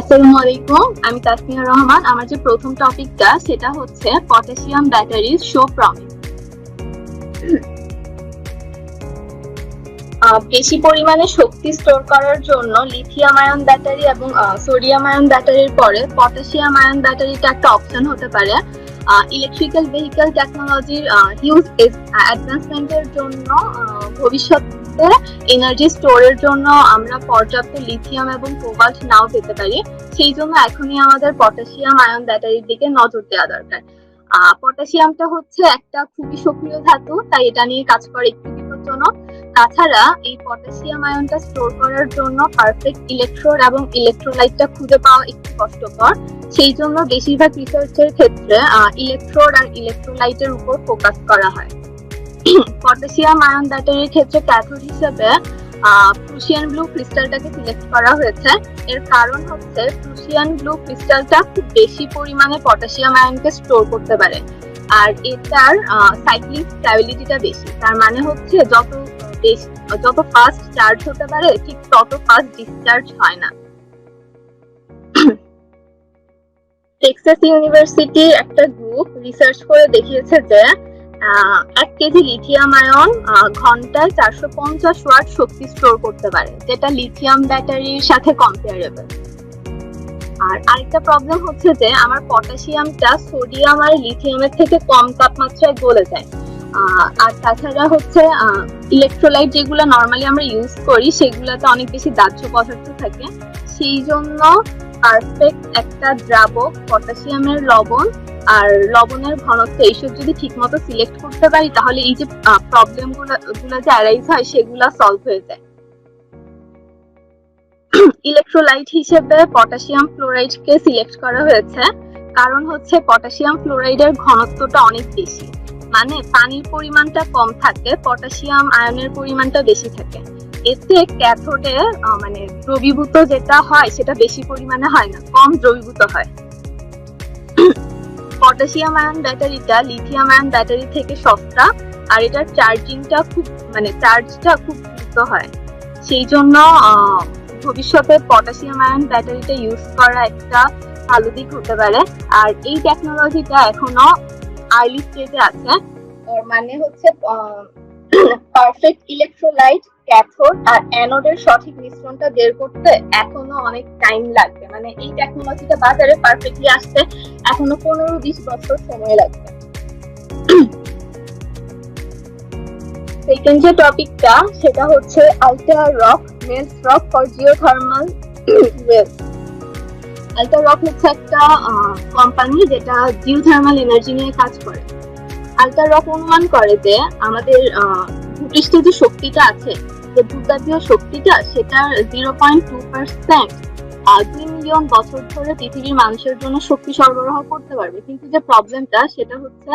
আসসালামু আলাইকুম, আমি তাসনিয়া রহমান। আমার যে প্রথম টপিকটা সেটা হচ্ছে পটাশিয়াম ব্যাটারিজ শো প্রমিস। বেশি পরিমাণে শক্তি স্টোর করার জন্য লিথিয়াম আয়ন ব্যাটারি এবং সোডিয়াম আয়ন ব্যাটারির পরে পটাশিয়াম আয়ন ব্যাটারিটা একটা অপশন হতে পারে। ইলেকট্রিক্যাল ভেহিকল টেকনোলজির হিউজ অ্যাডভান্সমেন্টের জন্য ভবিষ্যতে এনার্জি স্টোরের জন্য আমরা পর্যাপ্ত লিথিয়াম এবং কোবাল্ট নাও পেতে পারি। সেই জন্য এখনই আমাদের পটাশিয়াম আয়ন ব্যাটারির দিকে নজর দেওয়া দরকার। পটাশিয়ামটা হচ্ছে একটা খুবই সক্রিয় ধাতু, তাই এটা নিয়ে কাজ করা একটু বিপজ্জনক। তাছাড়া এই পটাশিয়াম আয়নটা স্টোর করার জন্য পারফেক্ট ইলেকট্রোড এবং ইলেকট্রোলাইটটা খুঁজে পাওয়া একটু কষ্টকর। সেই জন্য বেশিরভাগ রিসার্চের ক্ষেত্রে ইলেকট্রোড আর ইলেকট্রোলাইটের উপর ফোকাস করা হয়। পটাশিয়াম আয়ন ব্যাটারির ক্ষেত্রে ক্যাথোড হিসেবে প্রুশিয়ান ব্লু ক্রিস্টালটাকে সিলেক্ট করা হয়েছে। এর কারণ হচ্ছে প্রুশিয়ান ব্লু ক্রিস্টালটা খুব বেশি পরিমাণে পটাশিয়াম আয়নকে স্টোর করতে পারে, আর এটার সাইক্লিক স্ট্যাবিলিটিটা বেশি। তার মানে হচ্ছে যত ফাস্ট চার্জ হতে পারে ঠিক তত ফাস্ট ডিসচার্জ হয় না। টেক্সাস ইউনিভার্সিটির একটা গ্রুপ রিসার্চ করে দেখিয়েছে যে 1 কেজি লিথিয়াম আয়ন ঘন্টায় 450 ওয়াট শক্তি স্টোর করতে পারে, যেটা লিথিয়াম ব্যাটারির সাথে কম্পেয়ারেবল। আর আরেকটা প্রবলেম হচ্ছে যে আমার পটাশিয়ামটা সোডিয়াম আর লিথিয়ামের থেকে কম তাপমাত্রায় গলে যায়। আর তাছাড়া হচ্ছে ইলেকট্রোলাইট যেগুলো নর্মালি আমরা ইউজ করি সেগুলোতে অনেক বেশি দাহ্য পদার্থ থাকে। সেই জন্য পারফেক্ট একটা দ্রাবক পটাশিয়ামের লবণ আর লবণের ঘনত্ব এইসব যদি ঠিকমতো সিলেক্ট করতে পারি তাহলে এই যে প্রবলেম গুলো যে অ্যারাইজ হয় সেগুলো সলভ হয়ে যায়। ইলেকট্রোলাইট হিসেবে পটাশিয়াম ফ্লোরাইডকে সিলেক্ট করা হয়েছে, কারণ হচ্ছে পটাশিয়াম ফ্লোরাইডের ঘনত্বটা অনেক বেশি, মানে পানির পরিমাণটা কম থাকে, পটাশিয়াম আয়নের পরিমাণটা বেশি থাকে। এতে ক্যাথোডে মানে দ্রবীভূত যেটা হয় সেটা বেশি পরিমাণে হয় না, কম দ্রবীভূত হয়। পটাশিয়াম আয়ন ব্যাটারিটা লিথিয়াম আয়ন ব্যাটারি থেকে সস্তা, আর এটার চার্জটা খুব দ্রুত হয়। সেই জন্য ভবিষ্যতে পটাশিয়াম আয়ন ব্যাটারিটা ইউজ করা একটা ভালো দিক হতে পারে। আর এই টেকনোলজিটা এখনো আর্লি স্টেজে আছে। মানে হচ্ছে পারফেক্ট ইলেকট্রোলাইট, ক্যাথোড আর অ্যানোডের সঠিক মিশ্রণটা বের করতে এখনো অনেক টাইম লাগবে। মানে এই টেকনোলজিটা বাজারে পারফেক্টলি আসতে এখনো 15-20 বছর সময় লাগবে। সেকেন্ড যে টপিকটা সেটা হচ্ছে ultra rock melts rock for geothermal wave. Ultra rock হচ্ছে একটা কোম্পানি যেটা জিওথার্মাল এনার্জি নিয়ে কাজ করে। আল্ট্রা রক অনুমান করে যে আমাদের ভূপৃষ্ঠে যে শক্তিটা আছে, যে ভূতাপীয় শক্তিটা, সেটার 0.2% 2 মিলিয়ন বছর ধরে পৃথিবীর মানুষের জন্য শক্তি সরবরাহ করতে পারবে। কিন্তু যে প্রবলেমটা সেটা হচ্ছে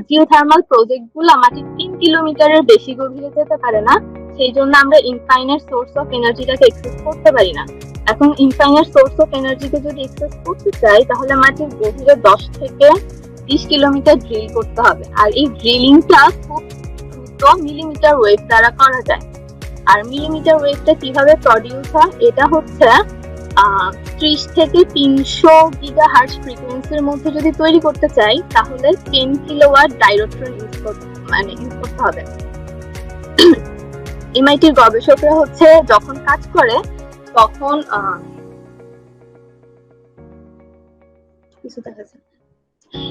জিওথার্মাল প্রজেক্ট গুলো মাটির 3 কিলোমিটারের বেশি গভীরে যেতে পারে না। সেই জন্য আমরা ইনফাইনাইট সোর্স অফ এনার্জিটাকে এক্সেস করতে পারি না। এখন ইনফাইনাইট সোর্স অফ এনার্জিকে যদি এক্সেস করতে চাই তাহলে মাটির গভীরে 10 থেকে 20 কিলোমিটার ড্রিল করতে হবে, আর এই ড্রিলিংটা খুব দ্রুত মিলিমিটার ওয়েভ দ্বারা করা যায়। আর মিলিমিটার ওয়েভটা কিভাবে প্রডিউস হয়, এটা হচ্ছে 30 থেকে 300 গিগাহার্টজ ফ্রিকোয়েন্সির মধ্যে যদি তৈরি করতে চাই তাহলে 10 কিলোওয়াট ডাইরোট্রন ইউজ করতে হবে। এমআইটির গবেষকরা হচ্ছে যখন কাজ করে তখন কিছু দেখা যায়,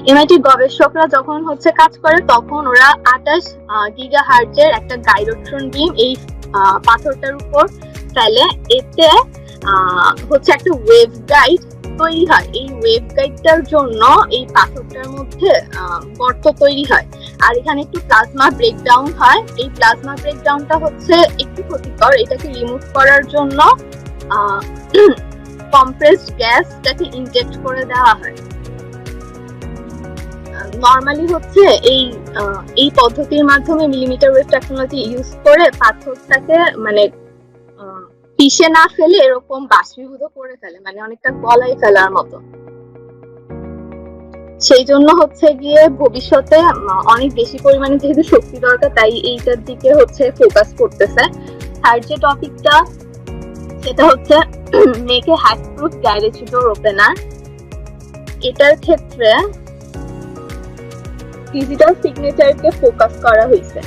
এমআইটির গবেষকরা যখন হচ্ছে কাজ করে তখন ওরা 28 গিগাহার্টজের একটা গাইরোট্রন বিম এই পাথরটার উপর ফেলে। এতে হচ্ছে একটা ওয়েভ গাইড তৈরি হয়। এই ওয়েভ গাইডটার জন্য এই পাথরটার মধ্যে গর্ত তৈরি হয়, আর এখানে একটু প্লাজমা ব্রেকডাউন হয়। এই প্লাজমা ব্রেকডাউনটা হচ্ছে একটু ক্ষতিকর। এটাকে রিমুভ করার জন্য কম্প্রেসড গ্যাসটাকে ইনজেক্ট করে দেওয়া হয়। নরমালি হচ্ছে এই পদ্ধতির মাধ্যমে মিলিমিটার ওয়েভ টেকনোলজি ইউজ করে পাথরটাকে মানে পিষে না ফেলে এরকম বাষ্পীভূত করে ফেলে, মানে অনেকটা গলায় ফেলার মতো। সেই জন্য হচ্ছে গিয়ে ভবিষ্যতে অনেক বেশি পরিমাণে যেহেতু শক্তি দরকার তাই এইটার দিকে হচ্ছে ফোকাস করতেছে। থার্ড যে টপিকটা সেটা হচ্ছে make a hack proof garage door opener. এটার ক্ষেত্রে ডিজিটাল সিগনেচারকে ফোকাস করা হয়েছে।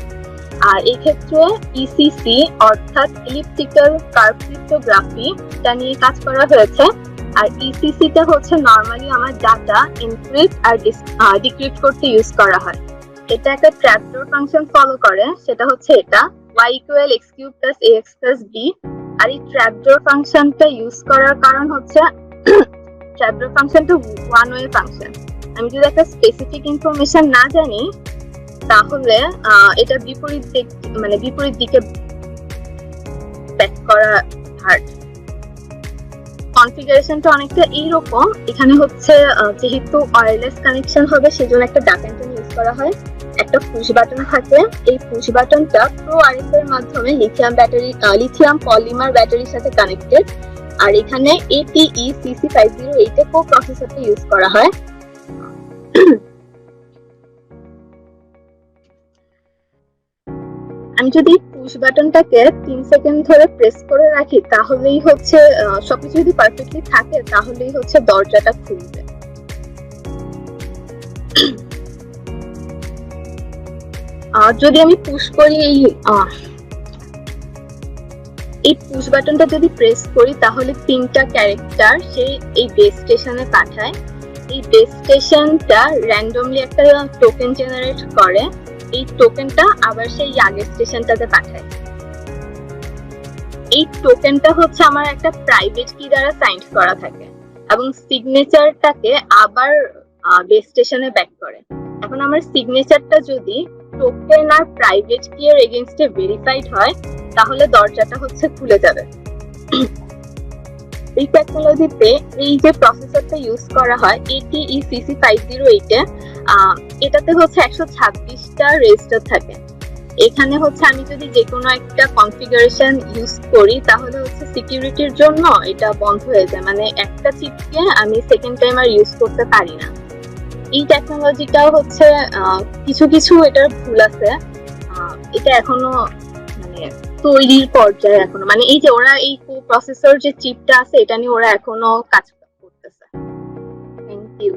আর এই ক্ষেত্রে ইসিসি অর্থাৎ ইলিপ্টিক্যাল কার্ভ ক্রিপ্টোগ্রাফি টা নিয়ে কাজ করা হয়েছে। আর ইসিসি টা হচ্ছে নরমালি আমার ডাটা এনক্রিপ্ট আর ডিক্রিপ্ট করতে ইউজ করা হয়। এটা একটা ট্র্যাপডোর ফাংশন ফলো করে, সেটা হচ্ছে এটা y equal x cube plus ax plus b। আর এই ট্র্যাপডোর ফাংশনটা ইউজ করার কারণ হচ্ছে ট্র্যাপডোর ফাংশনটা ওয়ান ওয়ে ফাংশন। আমি যদি একটা স্পেসিফিক ইনফরমেশন না জানি তাহলে এটা বিপরীত দিকে ব্যাক করা হার্ড। কনফিগারেশনটা অনেকটা এইরকম। এখানে হচ্ছে যেহেতু ওয়্যারলেস কানেকশন হবে সেজন্য একটা ডাটা অ্যান্টেনা ইউজ করা হয়, একটা পুশ বাটন থাকে। এই পুশ বাটনটা প্রো আরএফ এর মাধ্যমে লিথিয়াম পলিমার ব্যাটারির সাথে কানেক্টেড। আর এখানে ATE CC508 কো প্রসেসরটা ইউজ করা হয়। আমি যদি পুশ বাটনটাকে 3 সেকেন্ড ধরে প্রেস করে রাখি তাহলেই হচ্ছে সবকিছু যদি পারফেক্টলি থাকে তাহলেই হচ্ছে দরজাটা খুলবে। যদি আমি পুশ করি এই পুশ বাটনটা যদি প্রেস করি তাহলে 3টা ক্যারেক্টার সে এই বেস স্টেশনে পাঠায়। এই বেস স্টেশনটা র্যান্ডমলি একটা টোকেন জেনারেট করে, এই টোকেনটা আবার সেই আগের স্টেশনটাতে পাঠায়। এই টোকেনটা হচ্ছে আমার একটা প্রাইভেট কি দ্বারা সাইন করা থাকে এবং সিগনেচারটাকে আবার বেস স্টেশনে ব্যাক করে। এখন আমার সিগনেচারটা যদি টোকেন আর প্রাইভেট কি এর এগেইনস্টে ভেরিফাইড হয় তাহলে দরজাটা হচ্ছে খুলে যাবে। এই টেকনোলজিতে এই যে প্রসেসরটা ইউজ করা হয় ATE CC508 এটাতে হচ্ছে 126টা রেজিস্টার থাকে। এখানে হচ্ছে আমি যদি যে কোনো একটা কনফিগারেশন ইউজ করি তাহলে হচ্ছে সিকিউরিটির জন্য এটা বন্ধ হয়ে যায়, মানে একটা চিপকে আমি সেকেন্ড টাইম আর ইউজ করতে পারি না। এই টেকনোলজিটাও হচ্ছে কিছু এটার ভুল আছে, এটা এখনো মানে তৈরির পর্যায়ে এখনো, মানে এই যে ওরা এই কো প্রসেসর যে চিপটা আছে এটা নিয়ে ওরা এখনো কাজ করতেছে। Thank you.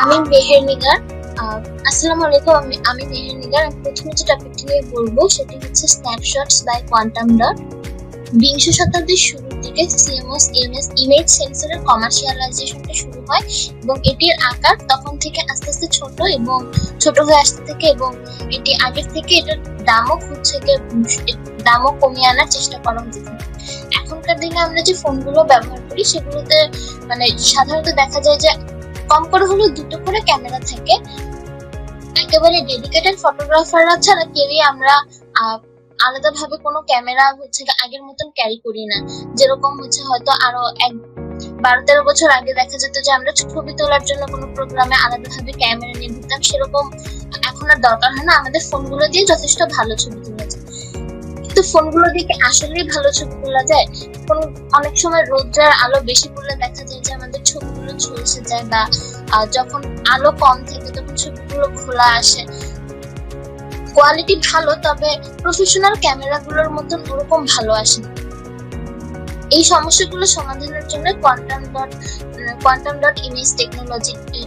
আমি মেহের নিগার। আসসালামু আলাইকুম। আমি মেহের নিগার। আমি প্রথমে যে টপিকটি নিয়ে বলবো সেটি হচ্ছে স্ন্যাপশটস বাই কোয়ান্টাম ডট। বিংশ শতাব্দীর শুরুর দিকে CMOS ইমেজ সেন্সরের কমার্শিয়ালাইজেশনটা শুরু হয় এবং এটির আকার তখন থেকে আস্তে আস্তে ছোট হয়ে আসতে থাকে এবং এটি আগের থেকে এটার দামও কমিয়ে আনার চেষ্টা করা হতে থাকে। এখনকার দিনে আমরা যে ফোনগুলো ব্যবহার করি সেগুলোতে মানে সাধারণত দেখা যায় যে কম করে হলেও 2টো করে ক্যামেরা থাকে। একেবারে ডেডিকেটেড ফটোগ্রাফাররা ছাড়া কেউই আমরা আলাদাভাবে কোনো ক্যামেরা হচ্ছে আগের মতন ক্যারি করি না। যেরকম হচ্ছে হয়তো আরো 12-13 বছর আগে দেখা যেত যে আমরা ছবি তোলার জন্য কোনো প্রোগ্রামে আলাদাভাবে ক্যামেরা নিয়ে ঘুরতাম, সেরকম এখন আর দরকার হয় না। আমাদের ফোনগুলো দিয়ে যথেষ্ট ভালো ছবি তোলা যায়। কিন্তু ফোনগুলো দিয়ে আসলেই ভালো ছবি তোলা যায়? অনেক সময় রোদের আলো বেশি পড়লে দেখা যায় যে আমাদের ছবিগুলো ঝলসে যায়, বা যখন আলো কম থাকে তখন ছবিগুলো ঘোলা আসে। কোয়ালিটি ভালো, তবে প্রফেশনাল ক্যামেরাগুলোর মতন ওরকম ভালো আসে না। এই সমস্যাগুলো সমাধানের জন্য কোয়ান্টাম ডট ইমেজ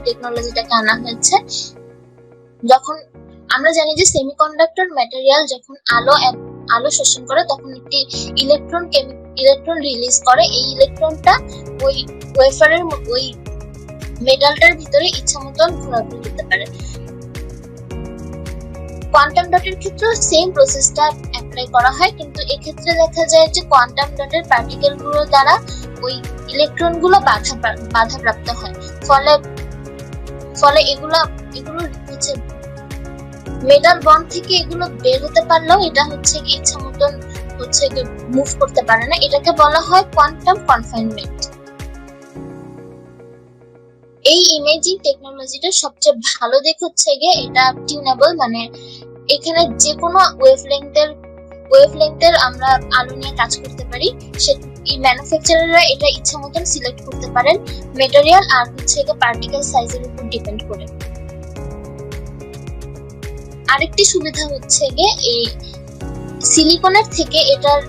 টেকনোলজিটাকে আনা হয়েছে। যখন আমরা জানি যে সেমিকন্ডাক্টর ম্যাটেরিয়াল যখন আলো শোষণ করে তখন একটি ইলেকট্রন রিলিজ করে। এই ইলেকট্রনটা ওই ওয়েফারের ওই মেটালটার ভিতরে ইচ্ছা মতন ঘোরাঘুরি করতে পারে। কোয়ান্টাম ডটের ক্ষেত্রে সেম প্রসেসটা অ্যাপ্লাই করা হয়, কিন্তু এক্ষেত্রে দেখা যায় যে কোয়ান্টাম ডটের পার্টিকেল গুলো দ্বারা ওই ইলেকট্রন গুলো বাধাপ্রাপ্ত হয়। ফলে এগুলো হচ্ছে মেটাল বন্ড থেকে এগুলো বের হতে পারলেও এটা হচ্ছে ইচ্ছা মতন হচ্ছে মুভ করতে পারে না। এটাকে বলা হয় কোয়ান্টাম কনফাইনমেন্ট। এই ইমেজিং টেকনোলজিটার সবচেয়ে ভালো দিক হচ্ছে গিয়ে এটা টিউনেবল, মানে এখানে যে কোনো ওয়েভলেংথের আমরা আলো নিয়ে কাজ করতে পারি। এই ম্যানুফ্যাকচারাররা এটা ইচ্ছা মতন সিলেক্ট করতে পারেন মেটেরিয়াল আর হচ্ছে এটা পার্টিকেল সাইজের উপর ডিপেন্ড করে। আরেকটি সুবিধা হচ্ছে গিয়ে এই সিলিকনের থেকে এটার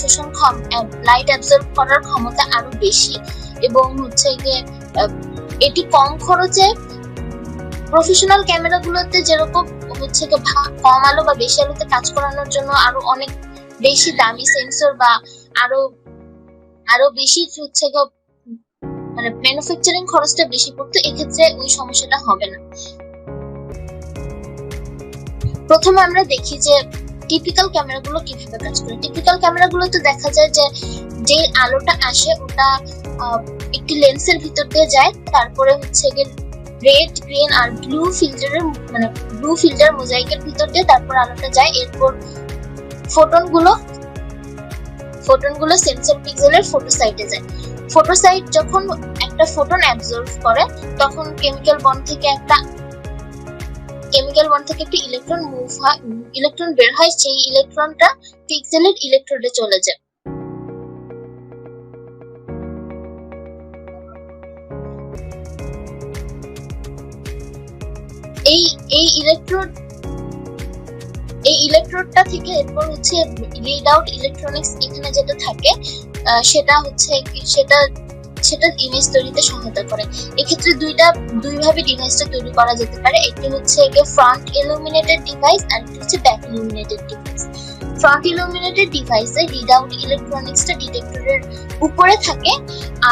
শোষণ লাইট অ্যাবজর্ব করার ক্ষমতা আরো বেশি, এবং হচ্ছে গিয়ে এটি কম খরচে প্রফেশনাল ক্যামেরাগুলোতে যেরকম হচ্ছে গিয়ে কম আলো বা বেশি আলোতে কাজ করানোর জন্য আরো অনেক বেশি দামি সেন্সর বা আরো বেশি হচ্ছে গিয়ে মানে ম্যানুফ্যাকচারিং খরচটা বেশি পড়তো, এক্ষেত্রে ওই সমস্যাটা হবে না। প্রথমে আমরা দেখি যে টিপিক্যাল ক্যামেরাগুলো কিভাবে কাজ করে। টিপিক্যাল ক্যামেরাগুলোতে দেখা যায় যে আলোটা আসে ওটা একটি লেন্সের ভিতর দিয়ে যায়, তারপরে হচ্ছে গিয়ে রেড, গ্রিন আর ব্লু ফিল্টার মোজাইকের ভিতর দিয়ে তারপর আলোটা যায়। এরপর ফোটনগুলো সেন্সর পিক্সেলের ফটোসাইটে যায়। ফটোসাইট যখন একটা ফোটন অ্যাবজর্ব করে তখন কেমিক্যাল বন্ড থেকে একটা ইলেকট্রন বের হয়, সেই ইলেকট্রনটা পিক্সেলের ইলেকট্রোডে চলে যায়। এই ইলেকট্রোডটা থেকে এরপর হচ্ছে রিড আউট ইলেকট্রনিক্স এখানে যেটা থাকে সেটা ইমেজ তৈরিতে সহায়তা করে। এক্ষেত্রে দুইভাবে ডিভাইসটা তৈরি করা যেতে পারে। একটি হচ্ছে ফ্রন্ট ইলুমিনেটেড ডিভাইস আর একটি হচ্ছে back illuminated device. Front illuminated ডিভাইসে রিড আউট ইলেকট্রনিক্সটা ডিটেক্টরের উপরে থাকে,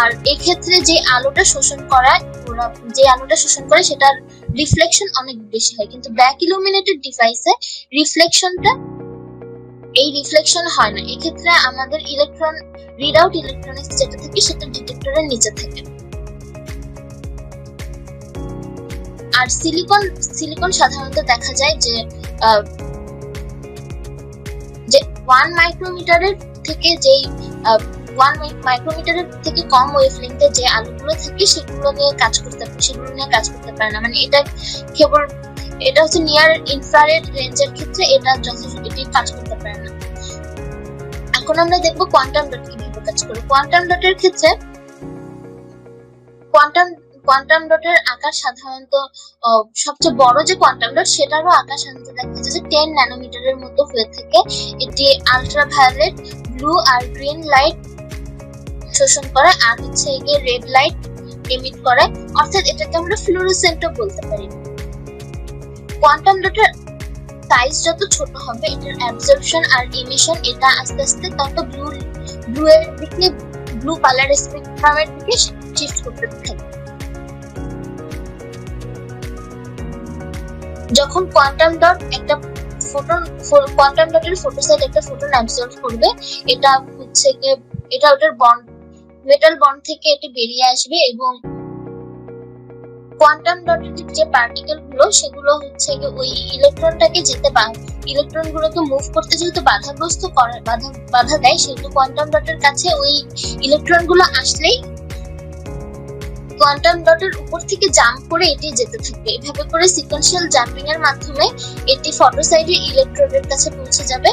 আর এক্ষেত্রে যে আলোটা শোষণ করে সেটার রিফ্লেকশন অনেক বেশি হয়। কিন্তু ব্যাক ইলুমিনেটেড ডিভাইসে রিফ্লেকশন হয় না। এক্ষেত্রে আমাদের রিড আউট ইলেকট্রনিক্স যেটা থাকে সেটা ডিটেক্টরের নিচে থাকে। আর সিলিকন সাধারণত দেখা যায় যে 1 মাইক্রোমিটারের থেকে কম ওয়েভলেংথে যে আলোগুলো থাকে সেগুলো নিয়ে কাজ করতে পারে না। মানে এটা হচ্ছে নিয়ার ইনফ্রারেড রেঞ্জের ক্ষেত্রে এটি কাজ করতে পারে না। এখন আমরা দেখবো কোয়ান্টাম ডট কিভাবে কাজ করে। কোয়ান্টাম ডটের ক্ষেত্রে কোয়ান্টাম ডটের আকার সাধারণত সবচেয়ে বড় যে কোয়ান্টাম ডট সেটারও আকার সাধারণত দেখা যায় যে 10 ন্যানোমিটারের মতো হয়ে থাকে। এটি আল্ট্রাভায়োলেট, ব্লু আর গ্রিন লাইট শোষণ করে আর হচ্ছে রেড লাইট এমিট করে, অর্থাৎ এটাকে আমরা ফ্লুরোসেন্টও বলতে পারি। কোয়ান্টাম ডটের সাইজ যত ছোট হবে এটার অ্যাবজর্পশন আর ইমিশন এটা আস্তে আস্তে তত ব্লু কালার স্পেকট্রামের দিকে শিফট করতে থাকে। যখন কোয়ান্টাম ডটের ফটোসাইট একটা ফোটন অ্যাবজর্ব করবে, এটা হচ্ছে এটা ওটার মেটাল বন্ড থেকে এটি বেরিয়ে আসবে এবং কোয়ান্টাম ডটের যে পার্টিকেল গুলো সেগুলো হচ্ছে ওই ইলেকট্রন গুলোকে মুভ করতে যেহেতু বাধা দেয়, সেহেতু কোয়ান্টাম ডটের কাছে ওই ইলেকট্রন গুলো আসলেই কোয়ান্টাম ডটের উপর থেকে জাম্প করে এটি যেতে থাকবে। এভাবে করে সিকোয়েন্সিয়াল জাম্পিং এর মাধ্যমে এটি ফটোসাইটের ইলেকট্রোডের কাছে পৌঁছে যাবে।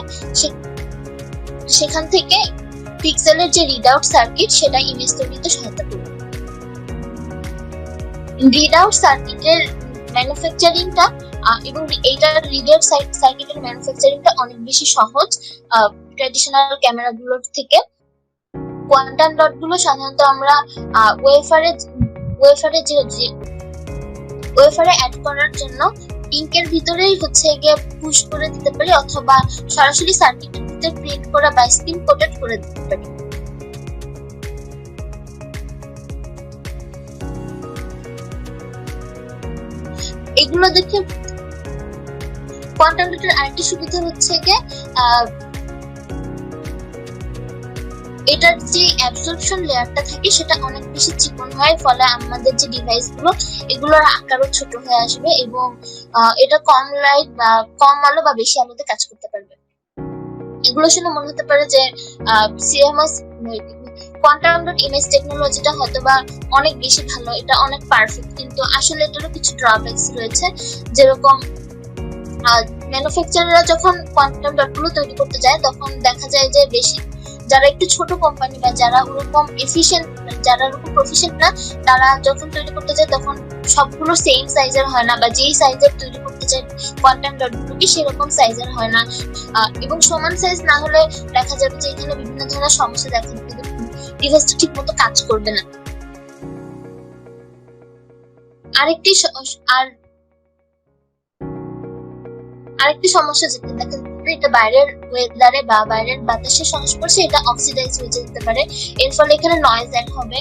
সেখান থেকে পিক্সেলের যে রিড আউট সার্কিট সেটা ইমেজ তৈরিতে সহায়তা করবে। রিড আউট সার্কিটের ম্যানুফ্যাকচারিংটা এবং এইটার রিড আউট সার্কিটের ম্যানুফ্যাকচারিংটা অনেক বেশি সহজ ট্র্যাডিশনাল ক্যামেরাগুলোর থেকে। কোয়ান্টাম ডট গুলো সাধারণত আমরা ওয়েফারে অ্যাড করার জন্য ইঙ্কের ভিতরেই হচ্ছে পুশ করে দিতে পারি, অথবা সরাসরি সার্কিটের ভিতরে প্রিন্ট করা বা স্পিন কোটেড করে দিতে পারি। এগুলো দেখে কোয়ান্টাম ডটের আরেকটি সুবিধা হচ্ছে এটার যে অ্যাবসর্পশন লেয়ারটা থাকে সেটা অনেক বেশি চিকন হয়, ফলে আমাদের যে ডিভাইস গুলো এগুলোর আকারও ছোট হয়ে আসবে এবং এটা কম লাইট বা কম আলো বা বেশি আলোতে কাজ করতে পারবে। এগুলো শুনে মনে হতে পারে যে সিএমএস কোয়ান্টাম ডট ইমেজ টেকনোলজিটা হয়তোবা অনেক বেশি ভালো, এটা অনেক পারফেক্ট, কিন্তু আসলে এটারও কিছু ড্রব্যাকস রয়েছে। যেরকম ম্যানুফ্যাকচারাররা যখন কোয়ান্টাম ডট গুলো তৈরি করতে যায় তখন দেখা যায় যে যারা একটু ছোট কোম্পানি বা যারা ওরকম এফিশিয়েন্ট, যারা ওরকম প্রফিশিয়েন্ট না, তারা যখন তৈরি করতে যায় তখন সবগুলো সেম সাইজের হয় না, বা যেই সাইজের তৈরি করতে চায় কোয়ান্টাম ডটগুলো কি সেরকম সাইজের হয় না, এবং সমান সাইজ না হলে দেখা যাবে যে এখানে বিভিন্ন ধরনের সমস্যা দেখা দিবে, ডিভাইসটা ঠিক মতো কাজ করবে না। আরেকটি সমস্যা যেটা দেখা যাবে, এটা বাইরের ওয়েদারে বা বাইরের বাতাসের সংস্পর্শে এটা অক্সিডাইজ হয়ে যেতে পারে। এর ফলে এখানে নয়েজ অ্যাড হবে,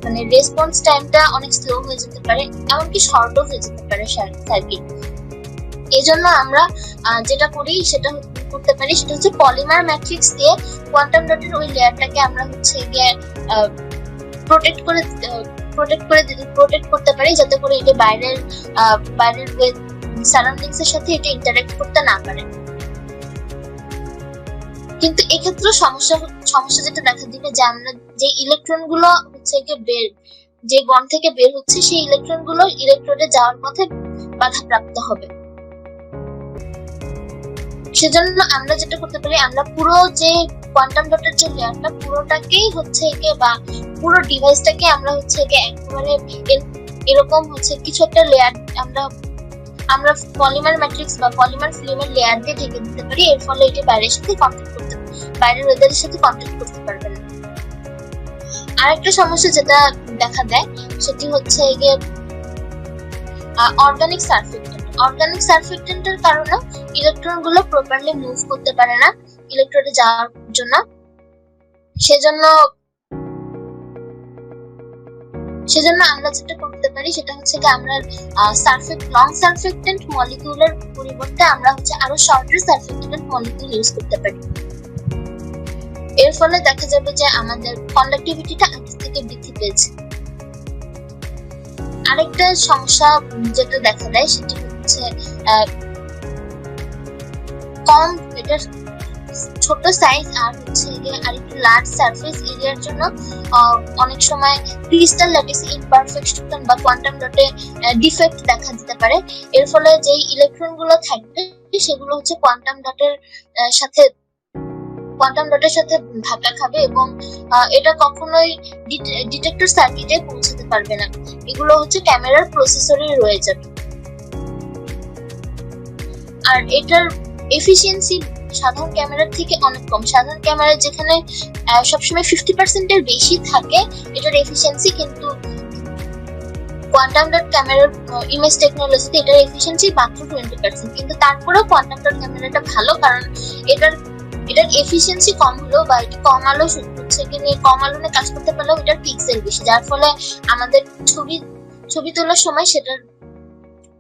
মানে রেসপন্স টাইমটা অনেক স্লো হয়ে যেতে পারে, এমনকি শর্টও হয়ে যেতে পারে সার্কিট। এই জন্য আমরা যেটা করি সেটা করতে পারি, সেটা হচ্ছে পলিমার ম্যাট্রিক্স দিয়ে কোয়ান্টাম ডটের ওই লেয়ারটাকে আমরা হচ্ছে গিয়ে প্রোটেক্ট করতে পারি, যাতে করে এটা বাইরের সারাউন্ডিংস এর সাথে এটা ইন্টারঅ্যাক্ট করতে না পারে। কিন্তু এক্ষেত্রে সমস্যা যেটা দেখা দিবে, যে আমরা যে ইলেকট্রন গুলো হচ্ছে গিয়ে যে বন্ড থেকে বের হচ্ছে, সেই ইলেকট্রন গুলো ইলেকট্রোডে যাওয়ার পথে বাধাপ্রাপ্ত হবে। সেজন্য আমরা যেটা করতে পারি, আমরা পুরো যে কোয়ান্টাম ডটের যে লেয়ারটা পুরোটাকেই হচ্ছে গিয়ে বা পুরো ডিভাইসটাকে আমরা হচ্ছে গিয়ে একেবারে এরকম হচ্ছে কিছু একটা লেয়ার আমরা পলিমার ম্যাট্রিক্স বা পলিমার ফিল্মের লেয়ার দিয়ে ঢেকে দিতে পারি। এর ফলে এটি বাইরের ওয়েদারের সাথে কন্ট্যাক্ট করতে পারবে না। আরেকটা সমস্যা যেটা দেখা দেয় সেটি হচ্ছে গিয়ে অর্গানিক সারফেক্টেন্টের কারণে ইলেকট্রন গুলো প্রপারলি মুভ করতে পারে না ইলেকট্রোডে যাওয়ার জন্য। সেজন্য আমরা যেটা করতে পারি সেটা হচ্ছে কি, আমরা লং সারফেক্টেন্ট মলিকিউলের পরিবর্তে আমরা হচ্ছে আরো শর্টার সারফেক্টেন্ট মলিকিউল ইউজ করতে পারি। এর ফলে দেখা যাবে যে আমাদের কন্ডাক্টিভিটিটা আগে থেকে বৃদ্ধি পেয়েছে। আরেকটা সমস্যা যেটা দেখা দেয় সেটি হচ্ছে কম, এটা ছোট সাইজ আর হচ্ছে আর একটু লার্জ সারফেস এরিয়ার জন্য অনেক সময় ক্রিস্টাল ল্যাটিসে ইমপারফেকশন বা কোয়ান্টাম ডটে ডিফেক্ট দেখা দিতে পারে। এর ফলে যেই ইলেকট্রন গুলো থাকবে সেগুলো হচ্ছে কোয়ান্টাম ডটের সাথে ধাক্কা খাবে এবং এটা কখনোই ডিটেক্টর সার্কিটে পৌঁছাতে পারবে না। এগুলো হচ্ছে ক্যামেরার প্রসেসরে রয়ে যাবে। আর এটার এফিসিয়েন্সি সাধারণ ক্যামেরার থেকে অনেক কম। সাধারণ ক্যামেরা যেখানে সবসময় 50% এর বেশি থাকে এটার এফিসিয়েন্সি, কিন্তু কোয়ান্টাম ডট ক্যামেরার ইমেজ টেকনোলজিতে এটার এফিসিয়েন্সি মাত্র 20%। কিন্তু তারপরেও কোয়ান্টাম ডট ক্যামেরাটা ভালো, কারণ এটার এফিসিয়েন্সি কম হলেও বা এটি কম আলো হচ্ছে কম আলো নিয়ে কাজ করতে পারলেও এটার পিক্সেল বেশি, যার ফলে আমাদের ছবি তোলার সময় সেটার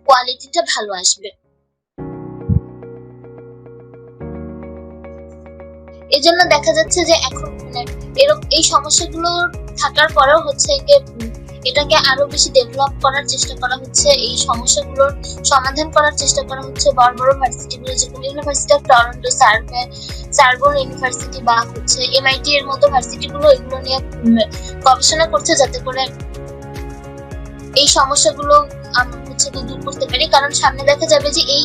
কোয়ালিটিটা ভালো আসবে। এজন্য দেখা যাচ্ছে যে এখন এই সমস্যাগুলো থাকার পরেও হচ্ছে এটাকে আরো বেশি ডেভেলপ করার চেষ্টা করা হচ্ছে, এই সমস্যাগুলোর সমাধান করার চেষ্টা করা হচ্ছে। বড় বড় ভার্সিটিগুলো, যেগুলো ইউনিভার্সিটি অফ টরন্টো, সারবোন ইউনিভার্সিটি বা হচ্ছে MIT এর মতো ভার্সিটিগুলো এগুলো নিয়ে গবেষণা করছে, যাতে করে এই সমস্যাগুলো হচ্ছে দূর করতে পারি। কারণ সামনে দেখা যাবে যে এই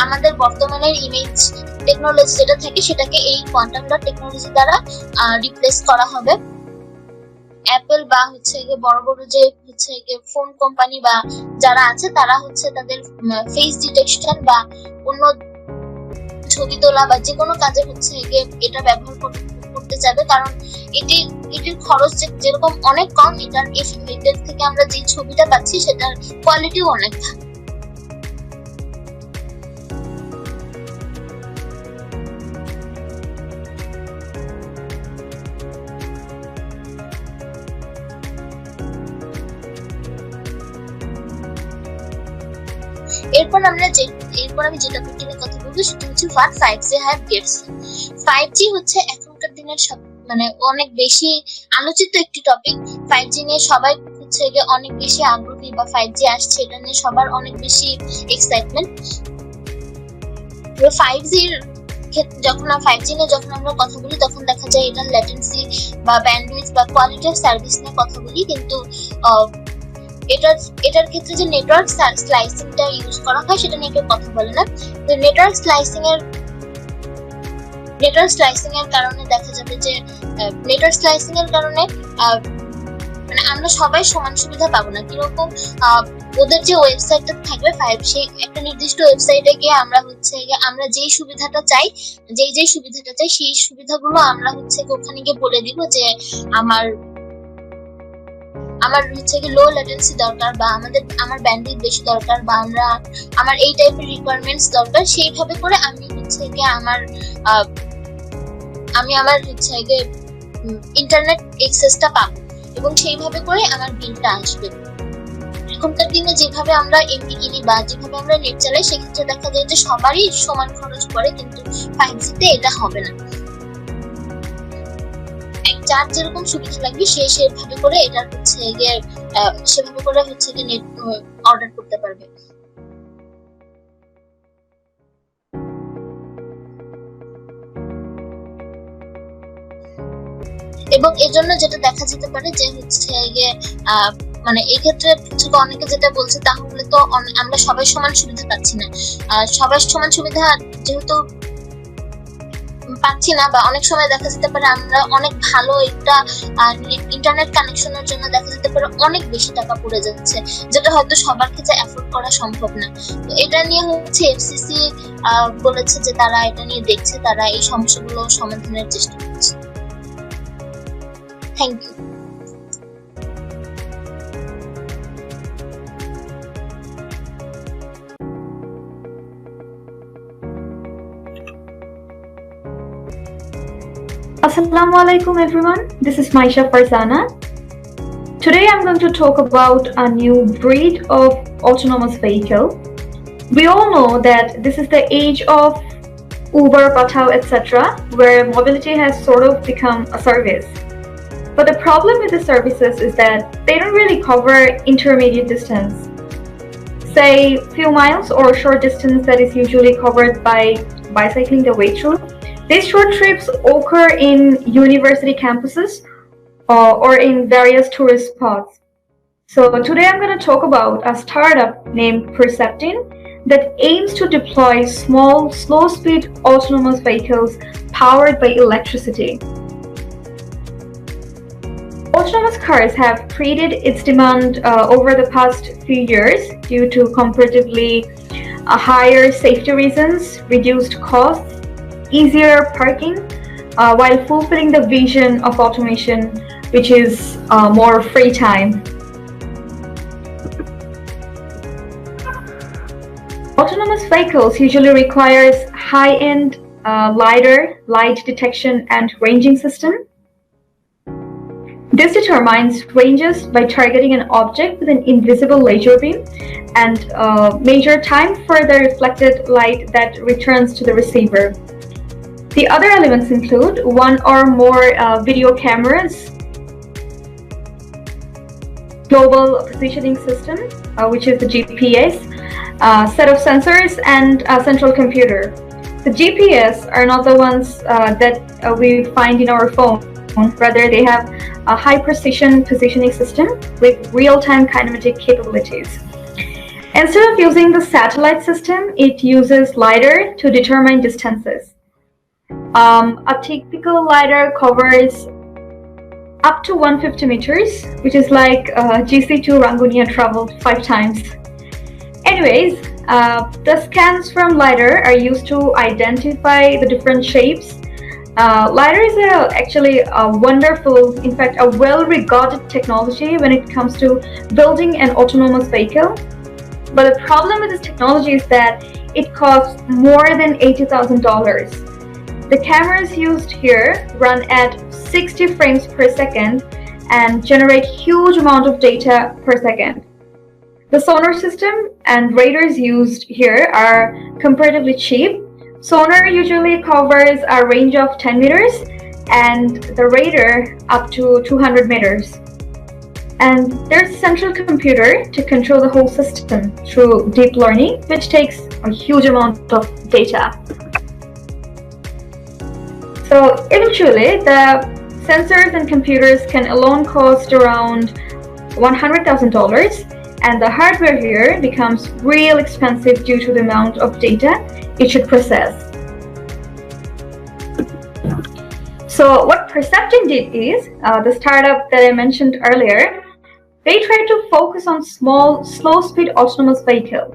আমাদের বর্তমানের ইমেজ টেকনোলজি যেটা থাকে সেটাকে এই কোয়ান্টাম ডট টেকনোলজি দ্বারা রিপ্লেস করা হবে। অ্যাপল বা হচ্ছে বড় বড় যে হচ্ছে ফোন কোম্পানি বা যারা আছে তারা হচ্ছে তাদের ফেস ডিটেকশন বা অন্য ছবি তোলা বা যে কোনো কাজে হচ্ছে এটা ব্যবহার করতে যাবে, কারণ এটির খরচ যেরকম অনেক কম, এটার থেকে আমরা যে ছবিটা পাচ্ছি সেটার কোয়ালিটিও অনেক ভালো। এরপর আমি যে টপিকটি নিয়ে কথা বলবো সেটা হচ্ছে what 5G have gets। 5G হচ্ছে এখনকার দিনের অনেক বেশি আলোচিত একটি টপিক। 5G নিয়ে সবাই হচ্ছে অনেক বেশি আগ্রহী, বা 5G আসছে এটা নিয়ে সবার অনেক বেশি এক্সাইটমেন্ট। 5G যখন আমরা কথা বলি তখন দেখা যায় এটার ল্যাটেন্সি বা ব্যান্ডউইথ বা কোয়ালিটি অফ সার্ভিস নিয়ে কথা বলি, কিন্তু এটার ক্ষেত্রে যে নেটওয়ার্ক স্লাইসিংটা ইউজ করা হয় সেটা নিয়ে কেউ কথা বলে না। তো নেটওয়ার্ক স্লাইসিং এর নেটওয়ার্ক স্লাইসিং এর কারণে দেখা যাবে যে নেটওয়ার্ক স্লাইসিং এর কারণে মানে আমরা সবাই সমান সুবিধা পাবো না। কিরকম ওদের যে ওয়েবসাইটটা থাকবে সেই একটা নির্দিষ্ট ওয়েবসাইটে গিয়ে আমরা আমরা যেই সুবিধাটা চাই সেই সুবিধাগুলো আমরা ওখানে গিয়ে বলে দিব যে আমার লো ল্যাটেন্সি দরকার, বা আমার ব্যান্ডউইথ বেশি দরকার, বা আমার এই টাইপের রিকোয়ারমেন্টস দরকার। সেইভাবে করে আমি আমার ইন্টারনেট অ্যাক্সেসটা পাবো এবং সেইভাবে করে আমার বিলটা আসবে। এখনকার দিনে যেভাবে আমরা এমবি কিনি বা যেভাবে আমরা নেট চালাই, সেক্ষেত্রে দেখা যায় যে সবারই সমান খরচ পড়ে, কিন্তু 5G তে এটা হবে না। যার যেরকম সুবিধা লাগবে সেভাবে করে এটা সেভাবে করে নেট অর্ডার করতে পারবে। এবং এজন্য যেটা দেখা যেতে পারে যে মানে এই ক্ষেত্রে অনেকে যেটা বলছে, তাহলে তো আমরা সবাই সমান সুবিধা পাচ্ছি না। সবাই সমান সুবিধা যেহেতু পাচ্ছি না, বা অনেক সময় দেখা যেতে পারে আমরা অনেক ভালো একটা ইন্টারনেট কানেকশনের জন্য দেখা যেতে পারে অনেক বেশি টাকা পড়ে যাচ্ছে, যেটা হয়তো সবার ক্ষেত্রে অ্যাফোর্ড করা সম্ভব না। তো এটা নিয়ে এফসিসি বলেছে যে তারা এটা নিয়ে দেখছে, তারা এই সমস্যাগুলো সমাধানের চেষ্টা করছে। Thank you. Assalamu alaikum everyone, this is Maayeesha Farzana. Today I'm going to talk about a new breed of autonomous vehicle. We all know that this is the age of Uber, Patao, etc., where mobility has sort of become a service. But the problem with the services is that they don't really cover intermediate distance. Say few miles or short distance that is usually covered by bicycling the way through. These short trips occur in university campuses or in various tourist spots. So today I'm going to talk about a startup named Perceptin that aims to deploy small, slow-speed autonomous vehicles powered by electricity. Autonomous cars have created its demand over the past few years due to comparatively higher safety reasons, reduced costs, easier parking, while fulfilling the vision of automation, which is more free time. Autonomous vehicles usually requires high-end LiDAR, light detection and ranging system. This determines ranges by targeting an object with an invisible laser beam and measure time for the reflected light that returns to the receiver. The other elements include one or more video cameras, global positioning system, which is the GPS, set of sensors, and a central computer. The GPS are not the ones that we find in our phone. Rather, they have a high-precision positioning system with real-time kinematic capabilities. Instead of using the satellite system, it uses LiDAR to determine distances. A typical LiDAR covers up to 150 meters, which is like GC2 Rangonia traveled 5 times. Anyways, the scans from LiDAR are used to identify the different shapes. LiDAR is actually a wonderful, in fact, a well-regarded technology when it comes to building an autonomous vehicle. But the problem with this technology is that it costs more than $80,000. The cameras used here run at 60 frames per second and generate huge amount of data per second. The sonar system and radars used here are comparatively cheap. Sonar usually covers a range of 10 meters and the radar up to 200 meters. And there's a central computer to control the whole system through deep learning, which takes a huge amount of data. So eventually, the sensors and computers can alone cost around $100,000, and the hardware here becomes real expensive due to the amount of data it should process. So what Perception did is, the startup that I mentioned earlier, they tried to focus on small, slow-speed autonomous vehicle.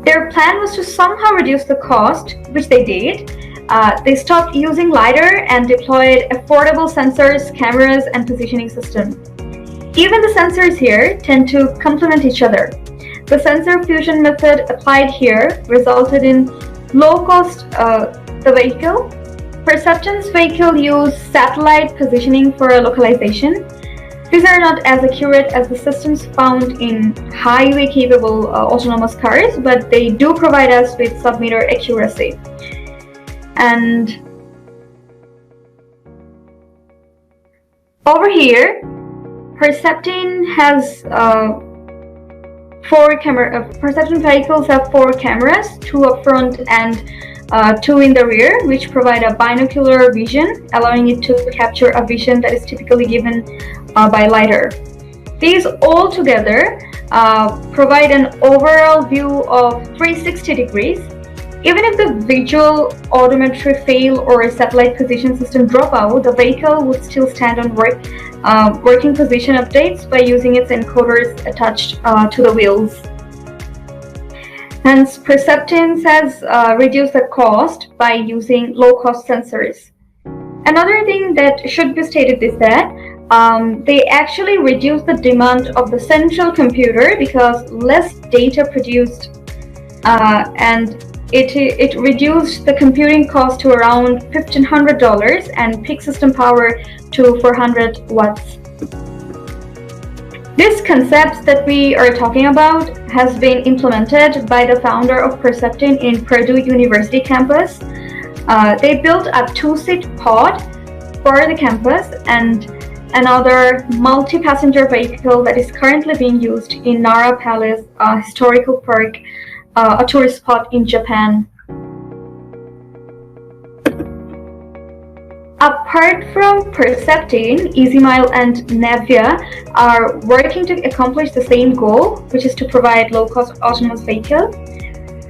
Their plan was to somehow reduce the cost, which they did. They stopped using LiDAR and deployed affordable sensors, cameras, and positioning system. Even the sensors here tend to complement each other. The sensor fusion method applied here resulted in low cost the vehicle. Perception's vehicle use satellite positioning for localization. These are not as accurate as the systems found in highway capable autonomous cars, but they do provide us with sub-meter accuracy. And over here, Perception has Perception vehicles have 4 cameras, 2 up front and 2 in the rear, which provide a binocular vision, allowing it to capture a vision that is typically given by LiDAR. These all together provide an overall view of 360 degrees. Even if the visual odometry fail or a satellite position system drop out, the vehicle would still stand on working position updates by using its encoders attached to the wheels. Hence, Perception has reduced the cost by using low-cost sensors. Another thing that should be stated is that they actually reduce the demand of the central computer because less data produced, and it reduced the computing cost to around $1,500 and peak system power to 400 watts. This concept that we are talking about has been implemented by the founder of Perception in Purdue University campus. They built a 2-seat pod for the campus and another multi-passenger vehicle that is currently being used in Nara Palace Historical Park, a tourist spot in Japan. Apart from Perception, EasyMile and Navia are working to accomplish the same goal, which is to provide low-cost autonomous vehicle.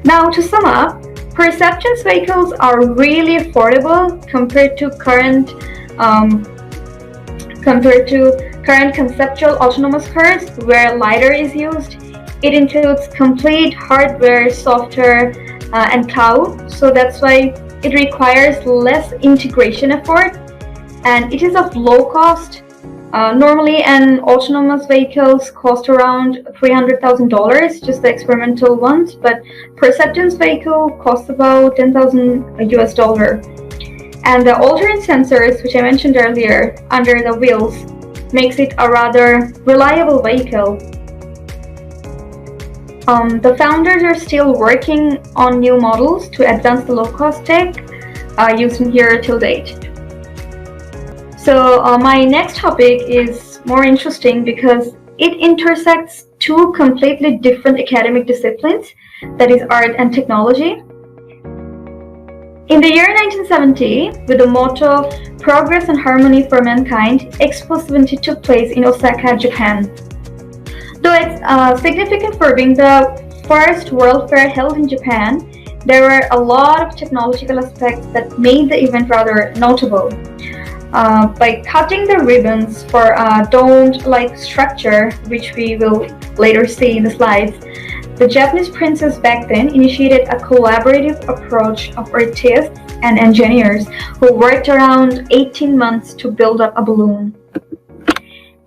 Now, to sum up, Perception's vehicles are really affordable compared to current conceptual autonomous cars where LiDAR is used. It includes complete hardware, software, and cloud, so that's why it requires less integration effort, and it is of low cost. Normally, an autonomous vehicles cost around $300,000, just the experimental ones, but Perception's vehicle costs about $10,000 US. And the alternate sensors, which I mentioned earlier, under the wheels, makes it a rather reliable vehicle. The founders are still working on new models to advance the low-cost tech used in here till date. So my next topic is more interesting because it intersects 2 completely different academic disciplines, that is art and technology. In the year 1970, with the motto "Progress and Harmony for Mankind," Expo 70 took place in Osaka, Japan. Though it's significant for being the first World Fair held in Japan, there were a lot of technological aspects that made the event rather notable. By cutting the ribbons for a domed-like structure, which we will later see in the slides, the Japanese princes back then initiated a collaborative approach of artists and engineers who worked around 18 months to build up a balloon.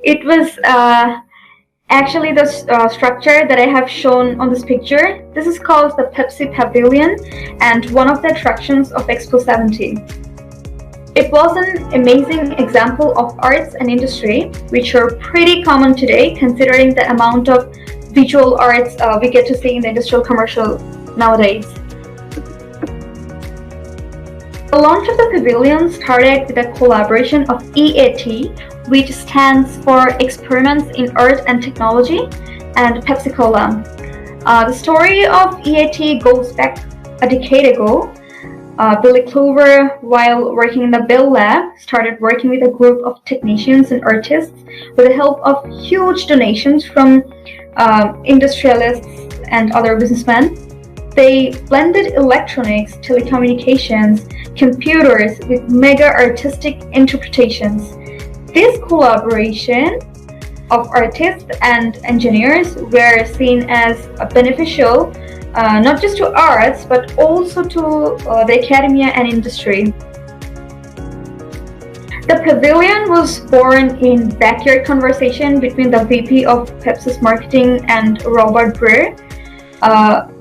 It was actually the structure that I have shown on this picture. This is called the Pepsi Pavilion and one of the attractions of Expo 70. It was an amazing example of arts and industry, which are pretty common today considering the amount of visual arts we get to see in the industrial commercial nowadays. The launch of the pavilion started with a collaboration of EAT, which stands for Experiments in Art and Technology, and Pepsi-Cola. The story of EAT goes back a decade ago. Billy Clover, while working in the Bell Lab, started working with a group of technicians and artists with the help of huge donations from industrialists and other businessmen. They blended electronics, telecommunications, computers with mega artistic interpretations. This collaboration of artists and engineers were seen as beneficial not just to arts but also to the academia and industry. The pavilion was born in backyard conversation between the VP of Pepsi's marketing and Robert Breer,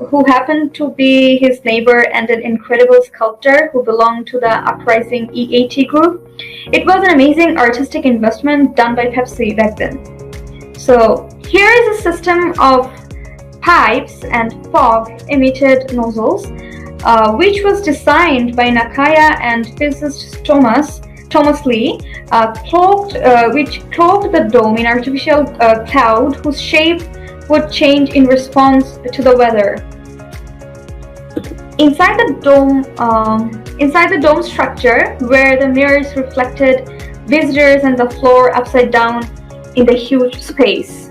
who happened to be his neighbor and an incredible sculptor who belonged to the uprising EAT group. It was an amazing artistic investment done by Pepsi back then. So here is a system of pipes and fog-emitted nozzles, which was designed by Nakaya and physicist Thomas Lee, which cloaked the dome in artificial cloud whose shape would change in response to the weather. Inside the dome structure, where the mirrors reflected visitors and the floor upside down in the huge space.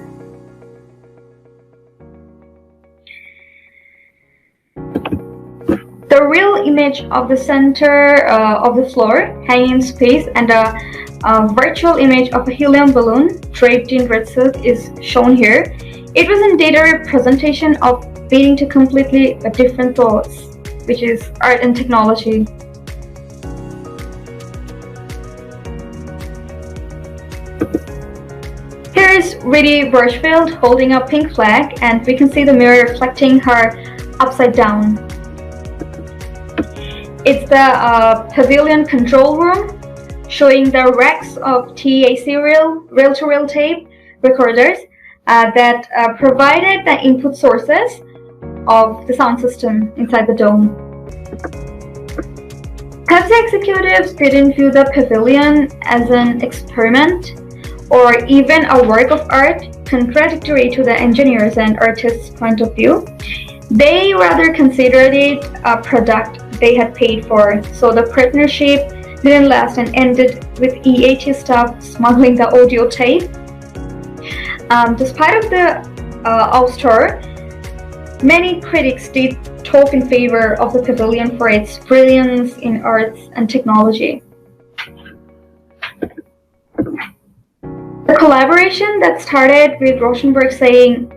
The real image of the center of the floor hanging in space and a virtual image of a helium balloon draped in red silk is shown here. It was indeed a representation of leading to completely different thoughts, which is art and technology. Here is Riddy Birchfield holding a pink flag, and we can see the mirror reflecting her upside down. It's the pavilion control room, showing the racks of TAC reel-to-reel tape recorders that provided the input sources of the sound system inside the dome. Pepsi executives didn't view the pavilion as an experiment or even a work of art contradictory to the engineers and artists' point of view. They rather considered it a product they had paid for, so the partnership didn't last and ended with EAT staff smuggling the audio tape. Despite of the ouster, many critics did talk in favor of the pavilion for its brilliance in arts and technology. The collaboration that started with Rauschenberg saying,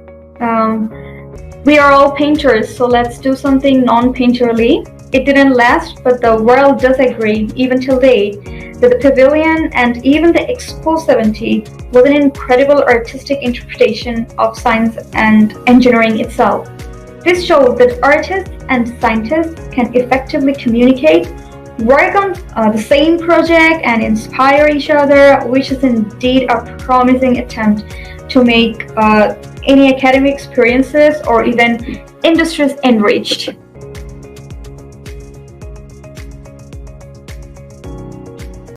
"We are all painters, so let's do something non-painterly." It didn't last, but the world does agree, even till date, that the pavilion and even the Expo 70 was an incredible artistic interpretation of science and engineering itself. This showed that artists and scientists can effectively communicate, work on the same project, and inspire each other, which is indeed a promising attempt to make any academic experiences or even industries enriched.